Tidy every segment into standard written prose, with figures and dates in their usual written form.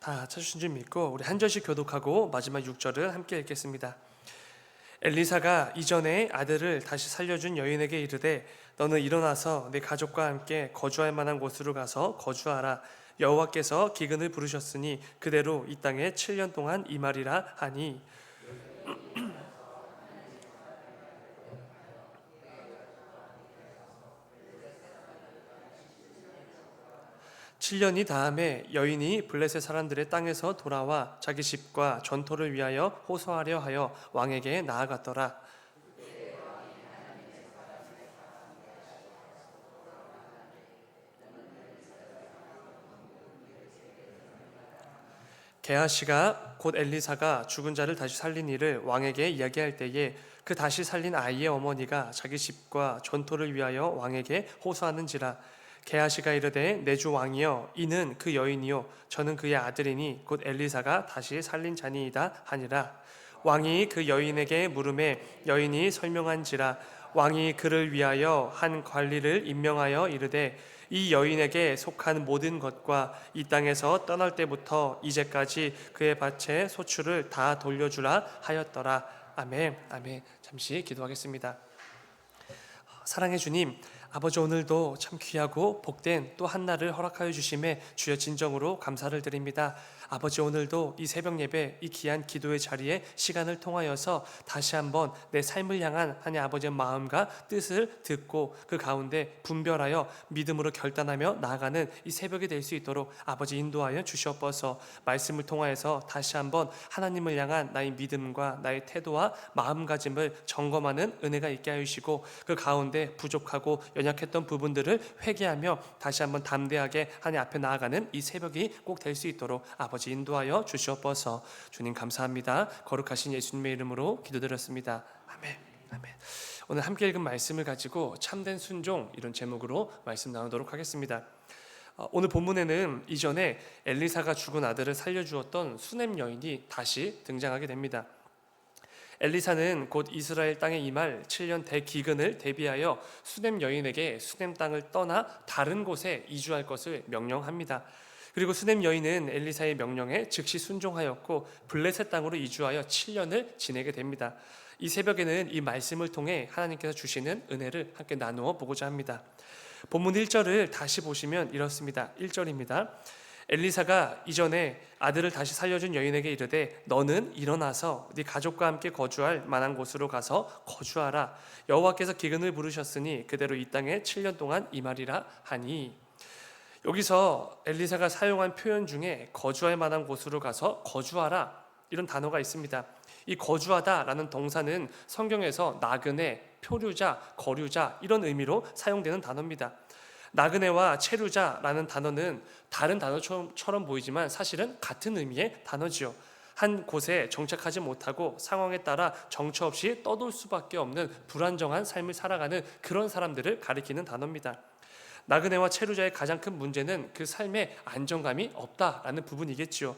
다 찾으신 줄 믿고 우리 한 절씩 교독하고 마지막 6절을 함께 읽겠습니다. 엘리사가 이전에 아들을 다시 살려준 여인에게 이르되 너는 일어나서 네 가족과 함께 거주할 만한 곳으로 가서 거주하라. 여호와께서 기근을 부르셨으니 그대로 이 땅에 7년 동안 임하리라 하니 7년이 다음에 여인이 블레셋 사람들의 땅에서 돌아와 자기 집과 전토를 위하여 호소하려 하여 왕에게 나아갔더라. 게하시가 곧 엘리사가 죽은 자를 다시 살린 일을 왕에게 이야기할 때에 그 다시 살린 아이의 어머니가 자기 집과 전토를 위하여 왕에게 호소하는지라. 게하시가 이르되 내 주 왕이여 이는 그 여인이요 저는 그의 아들이니 곧 엘리사가 다시 살린 자니이다 하니라. 왕이 그 여인에게 물음에 여인이 설명한지라. 왕이 그를 위하여 한 관리를 임명하여 이르되 이 여인에게 속한 모든 것과 이 땅에서 떠날 때부터 이제까지 그의 밭의 소출을 다 돌려주라 하였더라. 아멘. 아멘. 잠시 기도하겠습니다. 사랑해 주님, 아버지 오늘도 참 귀하고 복된 또 한 날을 허락하여 주심에 주여 진정으로 감사를 드립니다. 아버지 오늘도 이 새벽 예배 이 귀한 기도의 자리에 시간을 통하여서 다시 한번 내 삶을 향한 하나님 아버지의 마음과 뜻을 듣고 그 가운데 분별하여 믿음으로 결단하며 나아가는 이 새벽이 될 수 있도록 아버지 인도하여 주시옵소서. 말씀을 통하여서 다시 한번 하나님을 향한 나의 믿음과 나의 태도와 마음가짐을 점검하는 은혜가 있게 하시고 그 가운데 부족하고 연약했던 부분들을 회개하며 다시 한번 담대하게 하나님 앞에 나아가는 이 새벽이 꼭 될 수 있도록 아버지 인도하여 주시옵소서. 주님 감사합니다. 거룩하신 예수님의 이름으로 기도드렸습니다. 아멘. 아멘. 오늘 함께 읽은 말씀을 가지고 참된 순종 이런 제목으로 말씀 나누도록 하겠습니다. 오늘 본문에는 이전에 엘리사가 죽은 아들을 살려주었던 수넴 여인이 다시 등장하게 됩니다. 엘리사는 곧 이스라엘 땅에 임할 7년 대기근을 대비하여 수넴 여인에게 수넴 땅을 떠나 다른 곳에 이주할 것을 명령합니다. 그리고 수넴 여인은 엘리사의 명령에 즉시 순종하였고 블레셋 땅으로 이주하여 7년을 지내게 됩니다. 이 새벽에는 이 말씀을 통해 하나님께서 주시는 은혜를 함께 나누어 보고자 합니다. 본문 1절을 다시 보시면 이렇습니다. 1절입니다. 엘리사가 이전에 아들을 다시 살려준 여인에게 이르되 너는 일어나서 네 가족과 함께 거주할 만한 곳으로 가서 거주하라. 여호와께서 기근을 부르셨으니 그대로 이 땅에 7년 동안 임하리라 하니. 여기서 엘리사가 사용한 표현 중에 거주할 만한 곳으로 가서 거주하라 이런 단어가 있습니다. 이 거주하다라는 동사는 성경에서 나그네, 표류자, 거류자 이런 의미로 사용되는 단어입니다. 나그네와 체류자라는 단어는 다른 단어처럼 보이지만 사실은 같은 의미의 단어지요. 한 곳에 정착하지 못하고 상황에 따라 정처 없이 떠돌 수밖에 없는 불안정한 삶을 살아가는 그런 사람들을 가리키는 단어입니다. 나그네와 체류자의 가장 큰 문제는 그 삶에 안정감이 없다라는 부분이겠지요.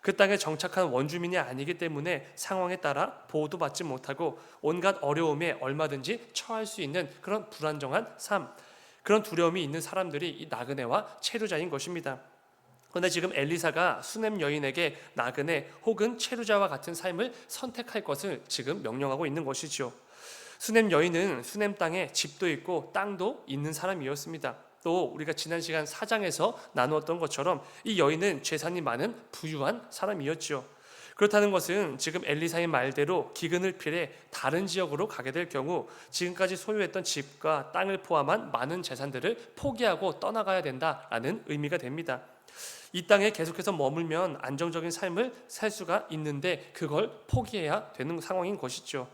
그 땅에 정착한 원주민이 아니기 때문에 상황에 따라 보호도 받지 못하고 온갖 어려움에 얼마든지 처할 수 있는 그런 불안정한 삶, 그런 두려움이 있는 사람들이 이 나그네와 체류자인 것입니다. 그런데 지금 엘리사가 수넴 여인에게 나그네 혹은 체류자와 같은 삶을 선택할 것을 지금 명령하고 있는 것이지요. 수넴 여인은 수넴 땅에 집도 있고 땅도 있는 사람이었습니다. 또 우리가 지난 시간 4장에서 나누었던 것처럼 이 여인은 재산이 많은 부유한 사람이었지요. 그렇다는 것은 지금 엘리사의 말대로 기근을 피해 다른 지역으로 가게 될 경우 지금까지 소유했던 집과 땅을 포함한 많은 재산들을 포기하고 떠나가야 된다라는 의미가 됩니다. 이 땅에 계속해서 머물면 안정적인 삶을 살 수가 있는데 그걸 포기해야 되는 상황인 것이죠.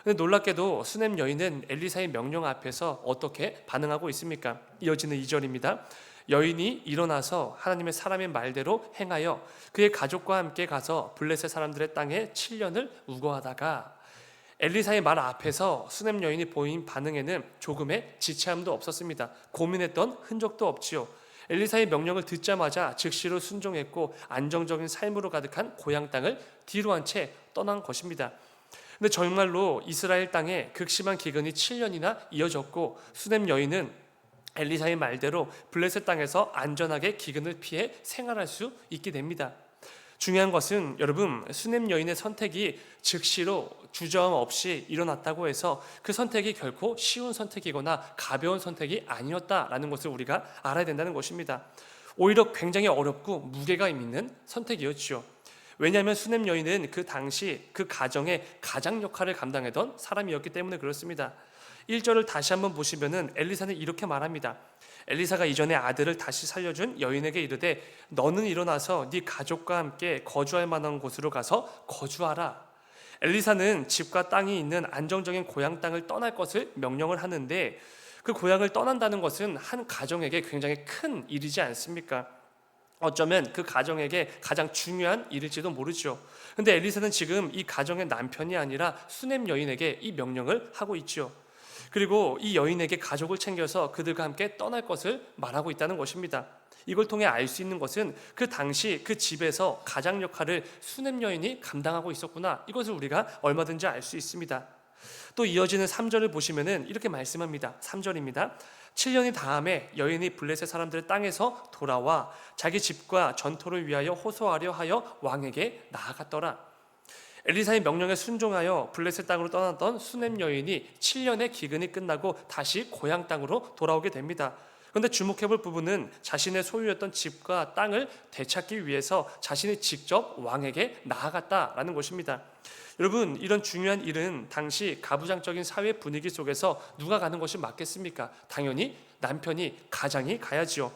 근데 놀랍게도 수넴 여인은 엘리사의 명령 앞에서 어떻게 반응하고 있습니까? 이어지는 2절입니다. 여인이 일어나서 하나님의 사람의 말대로 행하여 그의 가족과 함께 가서 블레셋 사람들의 땅에 7년을 우거하다가 엘리사의 말 앞에서 수넴 여인이 보인 반응에는 조금의 지체함도 없었습니다. 고민했던 흔적도 없지요. 엘리사의 명령을 듣자마자 즉시로 순종했고 안정적인 삶으로 가득한 고향 땅을 뒤로 한 채 떠난 것입니다. 근데 정말로 이스라엘 땅에 극심한 기근이 7년이나 이어졌고 수넴 여인은 엘리사의 말대로 블레셋 땅에서 안전하게 기근을 피해 생활할 수 있게 됩니다. 중요한 것은 여러분, 수냄 여인의 선택이 즉시로 주저함 없이 일어났다고 해서 그 선택이 결코 쉬운 선택이거나 가벼운 선택이 아니었다라는 것을 우리가 알아야 된다는 것입니다. 오히려 굉장히 어렵고 무게가 있는 선택이었죠. 왜냐하면 수냄 여인은 그 당시 그 가정의 가장 역할을 감당하던 사람이었기 때문에 그렇습니다. 1절을 다시 한번 보시면은 엘리사는 이렇게 말합니다. 엘리사가 이전에 아들을 다시 살려준 여인에게 이르되 너는 일어나서 네 가족과 함께 거주할 만한 곳으로 가서 거주하라. 엘리사는 집과 땅이 있는 안정적인 고향 땅을 떠날 것을 명령을 하는데 그 고향을 떠난다는 것은 한 가정에게 굉장히 큰 일이지 않습니까? 어쩌면 그 가정에게 가장 중요한 일일지도 모르죠. 근데 엘리사는 지금 이 가정의 남편이 아니라 수냄 여인에게 이 명령을 하고 있죠. 그리고 이 여인에게 가족을 챙겨서 그들과 함께 떠날 것을 말하고 있다는 것입니다. 이걸 통해 알 수 있는 것은 그 당시 그 집에서 가장 역할을 수냄 여인이 감당하고 있었구나, 이것을 우리가 얼마든지 알 수 있습니다. 또 이어지는 3절을 보시면은 이렇게 말씀합니다. 3절입니다. 7년이 다음에 여인이 블레셋 사람들의 땅에서 돌아와 자기 집과 전토를 위하여 호소하려 하여 왕에게 나아갔더라. 엘리사의 명령에 순종하여 블레셋 땅으로 떠났던 수냄 여인이 7년의 기근이 끝나고 다시 고향 땅으로 돌아오게 됩니다. 그런데 주목해볼 부분은 자신의 소유였던 집과 땅을 되찾기 위해서 자신이 직접 왕에게 나아갔다라는 것입니다. 여러분, 이런 중요한 일은 당시 가부장적인 사회 분위기 속에서 누가 가는 것이 맞겠습니까? 당연히 남편이, 가장이 가야지요.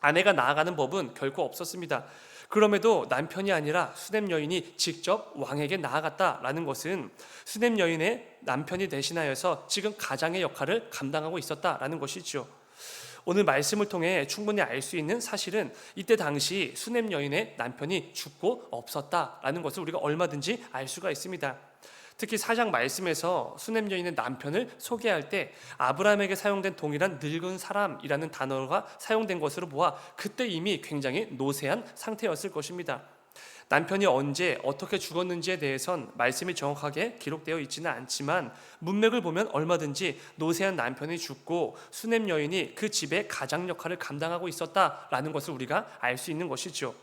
아내가 나아가는 법은 결코 없었습니다. 그럼에도 남편이 아니라 수냄 여인이 직접 왕에게 나아갔다라는 것은 수냄 여인의 남편이 대신하여서 지금 가장의 역할을 감당하고 있었다라는 것이죠. 오늘 말씀을 통해 충분히 알 수 있는 사실은 이때 당시 수냄 여인의 남편이 죽고 없었다라는 것을 우리가 얼마든지 알 수가 있습니다. 특히 4장 말씀에서 수냄 여인의 남편을 소개할 때 아브라함에게 사용된 동일한 늙은 사람이라는 단어가 사용된 것으로 보아 그때 이미 굉장히 노쇠한 상태였을 것입니다. 남편이 언제 어떻게 죽었는지에 대해선 말씀이 정확하게 기록되어 있지는 않지만 문맥을 보면 얼마든지 노쇠한 남편이 죽고 수냄 여인이 그 집의 가장 역할을 감당하고 있었다라는 것을 우리가 알 수 있는 것이죠.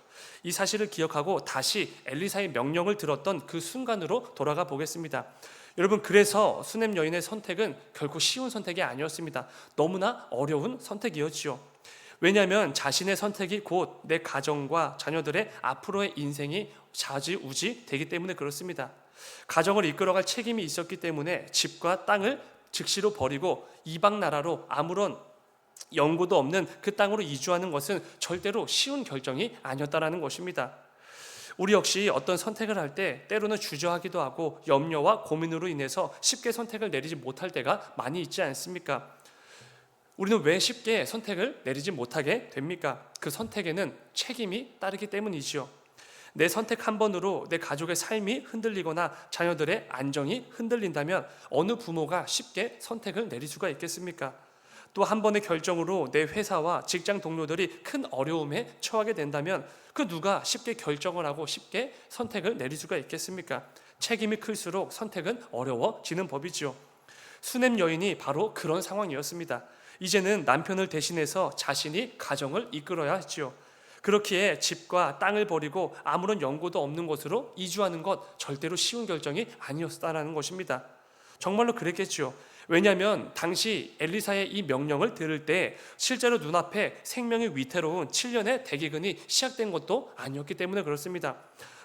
이 사실을 기억하고 다시 엘리사의 명령을 들었던 그 순간으로 돌아가 보겠습니다. 여러분, 그래서 수냄 여인의 선택은 결코 쉬운 선택이 아니었습니다. 너무나 어려운 선택이었지요. 왜냐하면 자신의 선택이 곧 내 가정과 자녀들의 앞으로의 인생이 좌지우지 되기 때문에 그렇습니다. 가정을 이끌어갈 책임이 있었기 때문에 집과 땅을 즉시로 버리고 이방 나라로 아무런 연고도 없는 그 땅으로 이주하는 것은 절대로 쉬운 결정이 아니었다라는 것입니다. 우리 역시 어떤 선택을 할 때 때로는 주저하기도 하고 염려와 고민으로 인해서 쉽게 선택을 내리지 못할 때가 많이 있지 않습니까? 우리는 왜 쉽게 선택을 내리지 못하게 됩니까? 그 선택에는 책임이 따르기 때문이지요. 내 선택 한 번으로 내 가족의 삶이 흔들리거나 자녀들의 안정이 흔들린다면 어느 부모가 쉽게 선택을 내릴 수가 있겠습니까? 또 한 번의 결정으로 내 회사와 직장 동료들이 큰 어려움에 처하게 된다면 그 누가 쉽게 결정을 하고 쉽게 선택을 내릴 수가 있겠습니까? 책임이 클수록 선택은 어려워지는 법이지요. 수냄 여인이 바로 그런 상황이었습니다. 이제는 남편을 대신해서 자신이 가정을 이끌어야 했지요. 그렇기에 집과 땅을 버리고 아무런 연고도 없는 곳으로 이주하는 것 절대로 쉬운 결정이 아니었다라는 것입니다. 정말로 그랬겠지요. 왜냐하면 당시 엘리사의 이 명령을 들을 때 실제로 눈앞에 생명이 위태로운 7년의 대기근이 시작된 것도 아니었기 때문에 그렇습니다.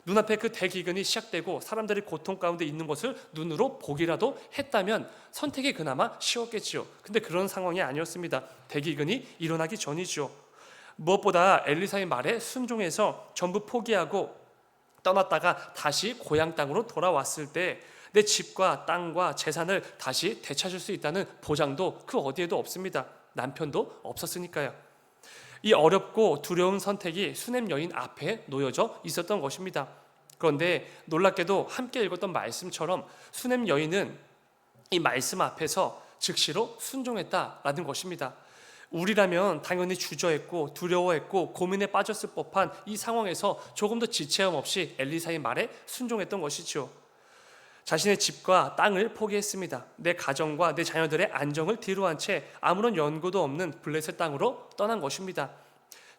눈앞에 그 대기근이 시작되고 사람들이 고통 가운데 있는 것을 눈으로 보기라도 했다면 선택이 그나마 쉬웠겠지요. 근데 그런 상황이 아니었습니다. 대기근이 일어나기 전이죠. 무엇보다 엘리사의 말에 순종해서 전부 포기하고 떠났다가 다시 고향 땅으로 돌아왔을 때 내 집과 땅과 재산을 다시 되찾을 수 있다는 보장도 그 어디에도 없습니다. 남편도 없었으니까요. 이 어렵고 두려운 선택이 수냄 여인 앞에 놓여져 있었던 것입니다. 그런데 놀랍게도 함께 읽었던 말씀처럼 수냄 여인은 이 말씀 앞에서 즉시로 순종했다라는 것입니다. 우리라면 당연히 주저했고 두려워했고 고민에 빠졌을 법한 이 상황에서 조금 더 지체함 없이 엘리사의 말에 순종했던 것이죠. 자신의 집과 땅을 포기했습니다. 내 가정과 내 자녀들의 안정을 뒤로한 채 아무런 연고도 없는 블레셋 땅으로 떠난 것입니다.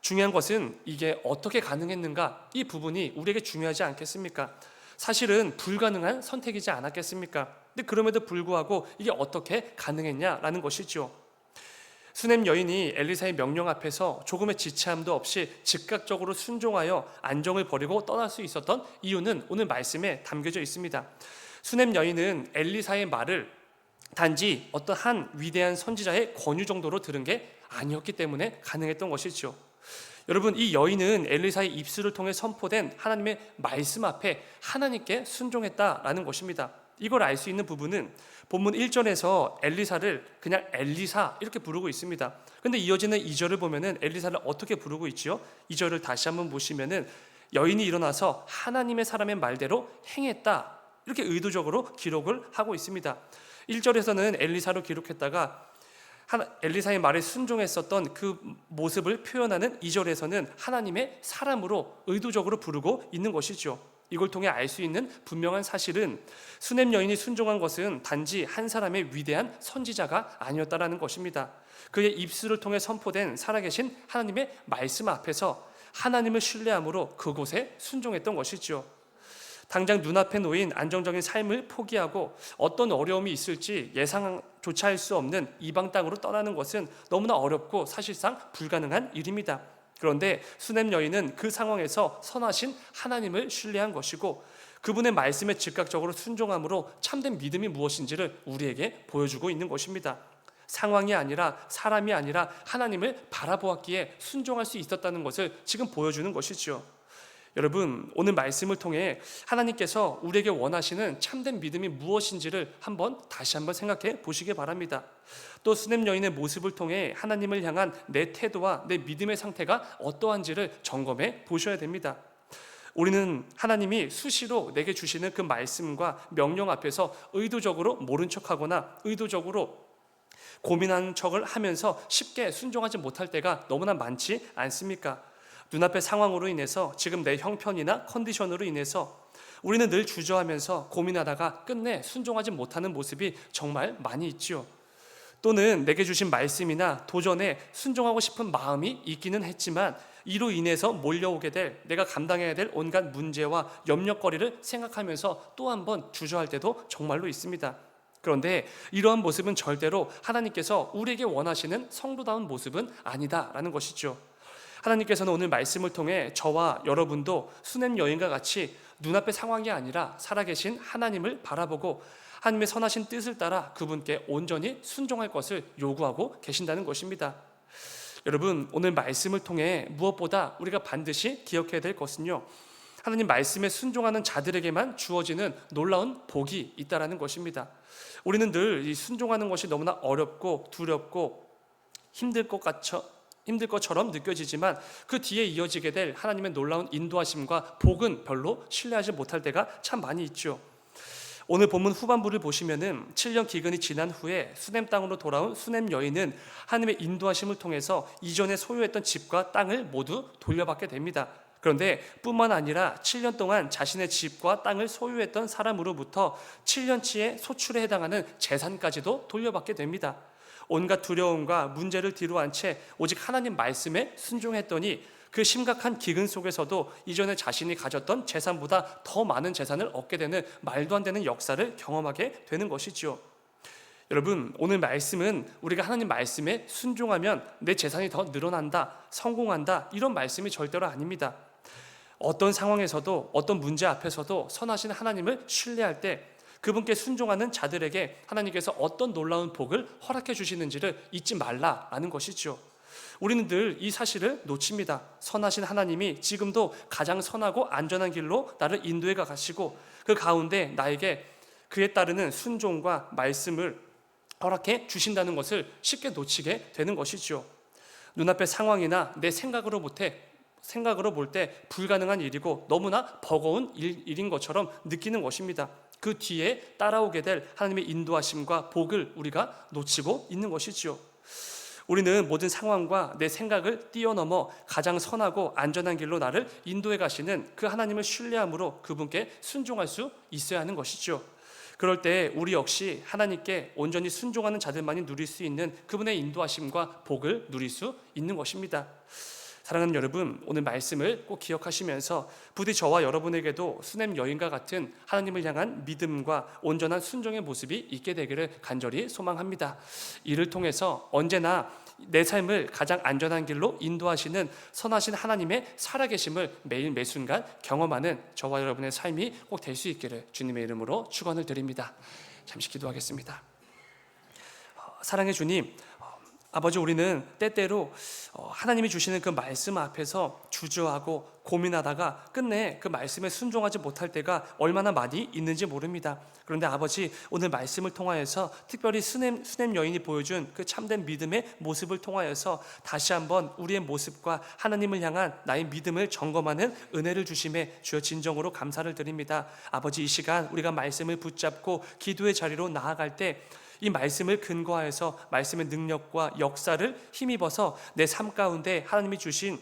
중요한 것은 이게 어떻게 가능했는가, 이 부분이 우리에게 중요하지 않겠습니까? 사실은 불가능한 선택이지 않았겠습니까? 근데 그럼에도 불구하고 이게 어떻게 가능했냐라는 것이죠. 수넴 여인이 엘리사의 명령 앞에서 조금의 지체함도 없이 즉각적으로 순종하여 안정을 버리고 떠날 수 있었던 이유는 오늘 말씀에 담겨져 있습니다. 수넴 여인은 엘리사의 말을 단지 어떤 한 위대한 선지자의 권유 정도로 들은 게 아니었기 때문에 가능했던 것이죠. 여러분, 이 여인은 엘리사의 입술을 통해 선포된 하나님의 말씀 앞에 하나님께 순종했다라는 것입니다. 이걸 알 수 있는 부분은 본문 1절에서 엘리사를 그냥 엘리사 이렇게 부르고 있습니다. 근데 이어지는 2절을 보면은 엘리사를 어떻게 부르고 있지요? 2절을 다시 한번 보시면은 여인이 일어나서 하나님의 사람의 말대로 행했다, 이렇게 의도적으로 기록을 하고 있습니다. 1절에서는 엘리사로 기록했다가 엘리사의 말에 순종했었던 그 모습을 표현하는 2절에서는 하나님의 사람으로 의도적으로 부르고 있는 것이죠. 이걸 통해 알 수 있는 분명한 사실은 수넴 여인이 순종한 것은 단지 한 사람의 위대한 선지자가 아니었다라는 것입니다. 그의 입술을 통해 선포된 살아계신 하나님의 말씀 앞에서 하나님을 신뢰함으로 그곳에 순종했던 것이죠. 당장 눈앞에 놓인 안정적인 삶을 포기하고 어떤 어려움이 있을지 예상조차 할 수 없는 이방 땅으로 떠나는 것은 너무나 어렵고 사실상 불가능한 일입니다. 그런데 수넴 여인은 그 상황에서 선하신 하나님을 신뢰한 것이고 그분의 말씀에 즉각적으로 순종함으로 참된 믿음이 무엇인지를 우리에게 보여주고 있는 것입니다. 상황이 아니라 사람이 아니라 하나님을 바라보았기에 순종할 수 있었다는 것을 지금 보여주는 것이죠. 여러분, 오늘 말씀을 통해 하나님께서 우리에게 원하시는 참된 믿음이 무엇인지를 다시 한번 생각해 보시기 바랍니다. 또 수넴 여인의 모습을 통해 하나님을 향한 내 태도와 내 믿음의 상태가 어떠한지를 점검해 보셔야 됩니다. 우리는 하나님이 수시로 내게 주시는 그 말씀과 명령 앞에서 의도적으로 모른 척하거나 의도적으로 고민하는 척을 하면서 쉽게 순종하지 못할 때가 너무나 많지 않습니까? 눈앞의 상황으로 인해서 지금 내 형편이나 컨디션으로 인해서 우리는 늘 주저하면서 고민하다가 끝내 순종하지 못하는 모습이 정말 많이 있죠. 또는 내게 주신 말씀이나 도전에 순종하고 싶은 마음이 있기는 했지만 이로 인해서 몰려오게 될 내가 감당해야 될 온갖 문제와 염려거리를 생각하면서 또 한 번 주저할 때도 정말로 있습니다. 그런데 이러한 모습은 절대로 하나님께서 우리에게 원하시는 성도다운 모습은 아니다라는 것이죠. 하나님께서는 오늘 말씀을 통해 저와 여러분도 수넴 여인과 같이 눈앞의 상황이 아니라 살아계신 하나님을 바라보고 하나님의 선하신 뜻을 따라 그분께 온전히 순종할 것을 요구하고 계신다는 것입니다. 여러분, 오늘 말씀을 통해 무엇보다 우리가 반드시 기억해야 될 것은요, 하나님 말씀에 순종하는 자들에게만 주어지는 놀라운 복이 있다는 것입니다. 우리는 늘 이 순종하는 것이 너무나 어렵고 두렵고 힘들 것처럼 느껴지지만 그 뒤에 이어지게 될 하나님의 놀라운 인도하심과 복은 별로 신뢰하지 못할 때가 참 많이 있죠. 오늘 본문 후반부를 보시면은 7년 기근이 지난 후에 수넴 땅으로 돌아온 수넴 여인은 하나님의 인도하심을 통해서 이전에 소유했던 집과 땅을 모두 돌려받게 됩니다. 그런데 뿐만 아니라 7년 동안 자신의 집과 땅을 소유했던 사람으로부터 7년치의 소출에 해당하는 재산까지도 돌려받게 됩니다. 온갖 두려움과 문제를 뒤로한 채 오직 하나님 말씀에 순종했더니 그 심각한 기근 속에서도 이전에 자신이 가졌던 재산보다 더 많은 재산을 얻게 되는 말도 안 되는 역사를 경험하게 되는 것이죠. 여러분, 오늘 말씀은 우리가 하나님 말씀에 순종하면 내 재산이 더 늘어난다, 성공한다, 이런 말씀이 절대로 아닙니다. 어떤 상황에서도 어떤 문제 앞에서도 선하신 하나님을 신뢰할 때 그분께 순종하는 자들에게 하나님께서 어떤 놀라운 복을 허락해 주시는지를 잊지 말라라는 것이죠. 우리는 늘 이 사실을 놓칩니다. 선하신 하나님이 지금도 가장 선하고 안전한 길로 나를 인도해 가시고 그 가운데 나에게 그에 따르는 순종과 말씀을 허락해 주신다는 것을 쉽게 놓치게 되는 것이죠. 눈앞의 상황이나 내 생각으로 볼 때 불가능한 일이고 너무나 버거운 일인 것처럼 느끼는 것입니다. 그 뒤에 따라오게 될 하나님의 인도하심과 복을 우리가 놓치고 있는 것이지요. 우리는 모든 상황과 내 생각을 뛰어넘어 가장 선하고 안전한 길로 나를 인도해 가시는 그 하나님을 신뢰함으로 그분께 순종할 수 있어야 하는 것이죠. 그럴 때 우리 역시 하나님께 온전히 순종하는 자들만이 누릴 수 있는 그분의 인도하심과 복을 누릴 수 있는 것입니다. 사랑하는 여러분, 오늘 말씀을 꼭 기억하시면서 부디 저와 여러분에게도 수냄 여인과 같은 하나님을 향한 믿음과 온전한 순종의 모습이 있게 되기를 간절히 소망합니다. 이를 통해서 언제나 내 삶을 가장 안전한 길로 인도하시는 선하신 하나님의 살아계심을 매일 매순간 경험하는 저와 여러분의 삶이 꼭 될 수 있기를 주님의 이름으로 축원을 드립니다. 잠시 기도하겠습니다. 사랑의 주님, 아버지, 우리는 때때로 하나님이 주시는 그 말씀 앞에서 주저하고 고민하다가 끝내 그 말씀에 순종하지 못할 때가 얼마나 많이 있는지 모릅니다. 그런데 아버지, 오늘 말씀을 통하여서 특별히 수냄 여인이 보여준 그 참된 믿음의 모습을 통하여서 다시 한번 우리의 모습과 하나님을 향한 나의 믿음을 점검하는 은혜를 주심에 주여 진정으로 감사를 드립니다. 아버지, 이 시간 우리가 말씀을 붙잡고 기도의 자리로 나아갈 때 이 말씀을 근거하여서 말씀의 능력과 역사를 힘입어서 내 삶 가운데 하나님이 주신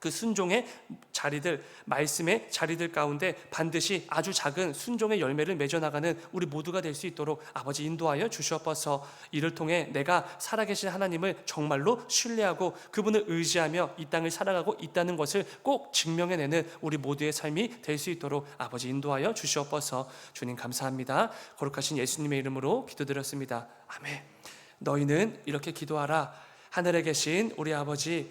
그 순종의 자리들, 말씀의 자리들 가운데 반드시 아주 작은 순종의 열매를 맺어나가는 우리 모두가 될 수 있도록 아버지 인도하여 주시옵소서. 이를 통해 내가 살아계신 하나님을 정말로 신뢰하고 그분을 의지하며 이 땅을 살아가고 있다는 것을 꼭 증명해내는 우리 모두의 삶이 될 수 있도록 아버지 인도하여 주시옵소서. 주님 감사합니다. 거룩하신 예수님의 이름으로 기도드렸습니다. 아멘. 너희는 이렇게 기도하라. 하늘에 계신 우리 아버지,